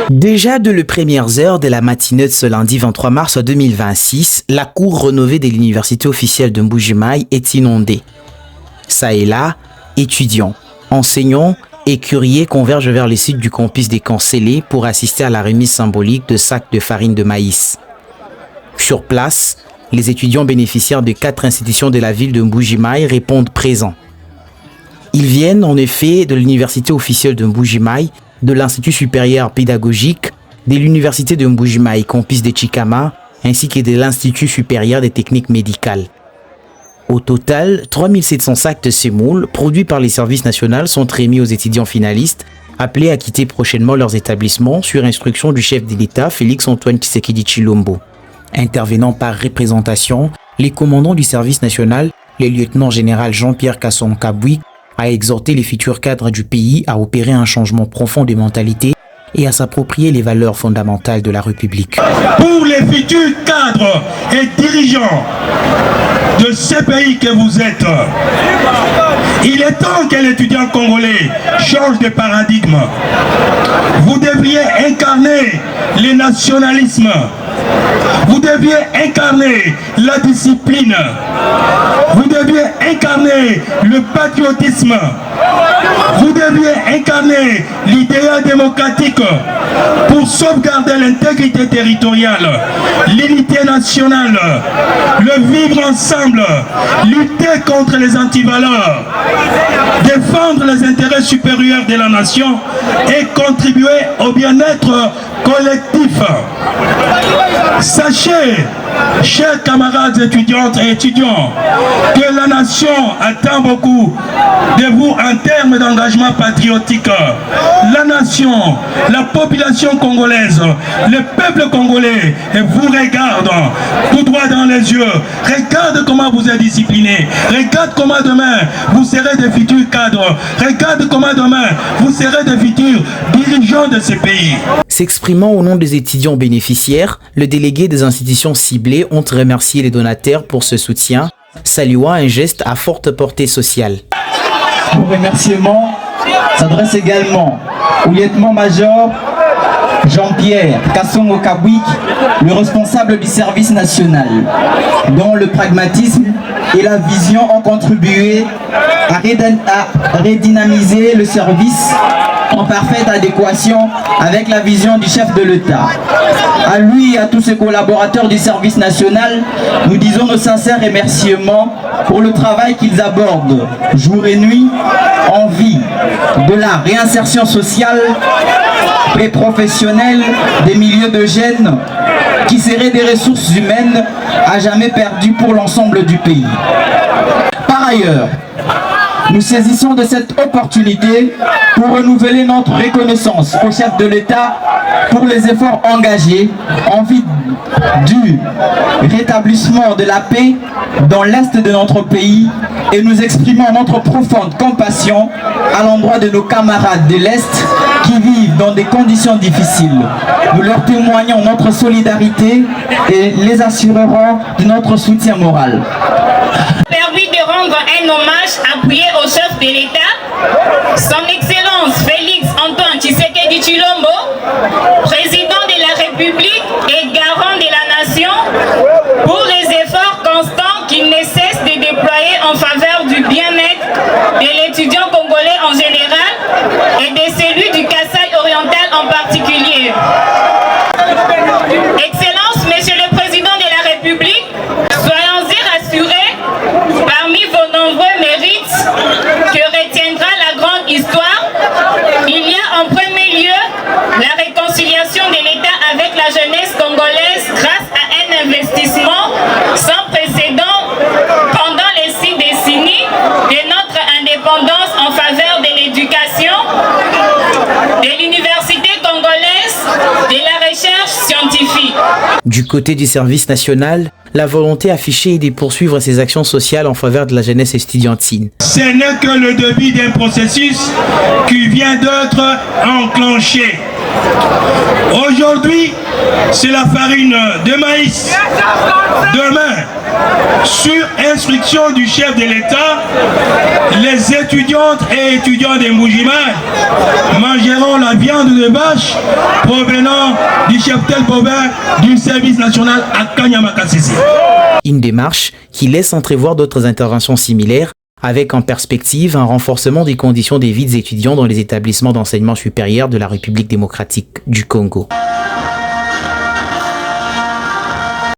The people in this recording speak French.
Déjà dès les premières heures de la matinée de ce lundi 23 mars 2026, la cour rénovée de l'université officielle de Mbuji-Mayi est inondée. Ça et là, étudiants, enseignants et curieux convergent vers les sites du campus des Cancellés pour assister à la remise symbolique de sacs de farine de maïs. Sur place, les étudiants bénéficiaires de 4 institutions de la ville de Mbuji-Mayi répondent présents. Ils viennent en effet de l'université officielle de Mbuji-Mayi, de l'Institut supérieur pédagogique, de l'université de Mbuji-Mayi campus de Chikama, ainsi que de l'Institut supérieur des techniques médicales. Au total, 3700 sacs de semoule produits par les services nationaux sont remis aux étudiants finalistes, appelés à quitter prochainement leurs établissements sur instruction du chef de l'État Félix-Antoine Tshisekedi Tshilombo. Intervenant par représentation, les commandants du service national, le lieutenant-général Jean-Pierre Kasson-Kabouik, a exhorté les futurs cadres du pays à opérer un changement profond de mentalité et à s'approprier les valeurs fondamentales de la République. Pour les futurs cadres et dirigeants de ce pays que vous êtes, il est temps que l'étudiant congolais change de paradigme. Vous devriez incarner le nationalisme. Vous deviez incarner la discipline. Vous deviez incarner le patriotisme. Vous deviez incarner l'idéal démocratique pour sauvegarder l'intégrité territoriale, l'unité nationale, le vivre ensemble, lutter contre les antivaleurs, défendre les intérêts supérieurs de la nation et contribuer au bien-être collectif. Sachez, chers camarades étudiantes et étudiants, que la nation attend beaucoup de vous en termes d'engagement patriotique. La nation, la population congolaise, le peuple congolais vous regarde tout droit dans les yeux. Regarde comment vous êtes disciplinés. Regarde comment demain vous serez des futurs cadres. Regarde comment demain vous serez des futurs dirigeants de ce pays. S'exprimant au nom des étudiants bénéficiaires, le délégué des institutions ciblées ont remercié les donateurs pour ce soutien, saluant un geste à forte portée sociale. Mon remerciement s'adresse également au lieutenant-major Jean-Pierre Kasson-Kabouik, le responsable du service national, dont le pragmatisme et la vision ont contribué à redynamiser le service en parfaite adéquation avec la vision du chef de l'État. À lui et à tous ses collaborateurs du service national, nous disons nos sincères remerciements pour le travail qu'ils abordent jour et nuit en vue de la réinsertion sociale et professionnelle des milieux de jeunes qui seraient des ressources humaines à jamais perdues pour l'ensemble du pays. Par ailleurs, nous saisissons de cette opportunité pour renouveler notre reconnaissance au chef de l'État pour les efforts engagés en vue du rétablissement de la paix dans l'Est de notre pays et nous exprimons notre profonde compassion à l'endroit de nos camarades de l'Est qui vivent dans des conditions difficiles. Nous leur témoignons notre solidarité et les assurerons de notre soutien moral. Permis de rendre un hommage appuyé au chef de l'État, son Excellence Félix-Antoine Tshisekedi Tshilombo, président de la République et garant de la nation, pour les efforts constants qu'il ne cesse de déployer en faveur du bien-être de l'étudiant congolais en général et de celui du Kasaï oriental en particulier. Excellence, Monsieur le Président de la République, soyons-y rassurés, parmi vos nombreux mérites que retiendra la grande histoire, il y a en premier lieu la réconciliation de l'État avec la jeunesse congolaise grâce à un investissement sans précédent pendant les 6 décennies de notre indépendance en faveur de l'éducation, de l'université congolaise, de la recherche scientifique. Du côté du service national, la volonté affichée est de poursuivre ses actions sociales en faveur de la jeunesse estudiantine. Ce n'est que le début d'un processus qui vient d'être enclenché. Aujourd'hui, c'est la farine de maïs. Demain, sur instruction du chef de l'État, les étudiantes et étudiants de Mbuji-Mayi viande de vache provenant du cheptel bovin du service national à Kanyama-Kassisi. Une démarche qui laisse entrevoir d'autres interventions similaires avec en perspective un renforcement des conditions des vies des étudiants dans les établissements d'enseignement supérieur de la République démocratique du Congo.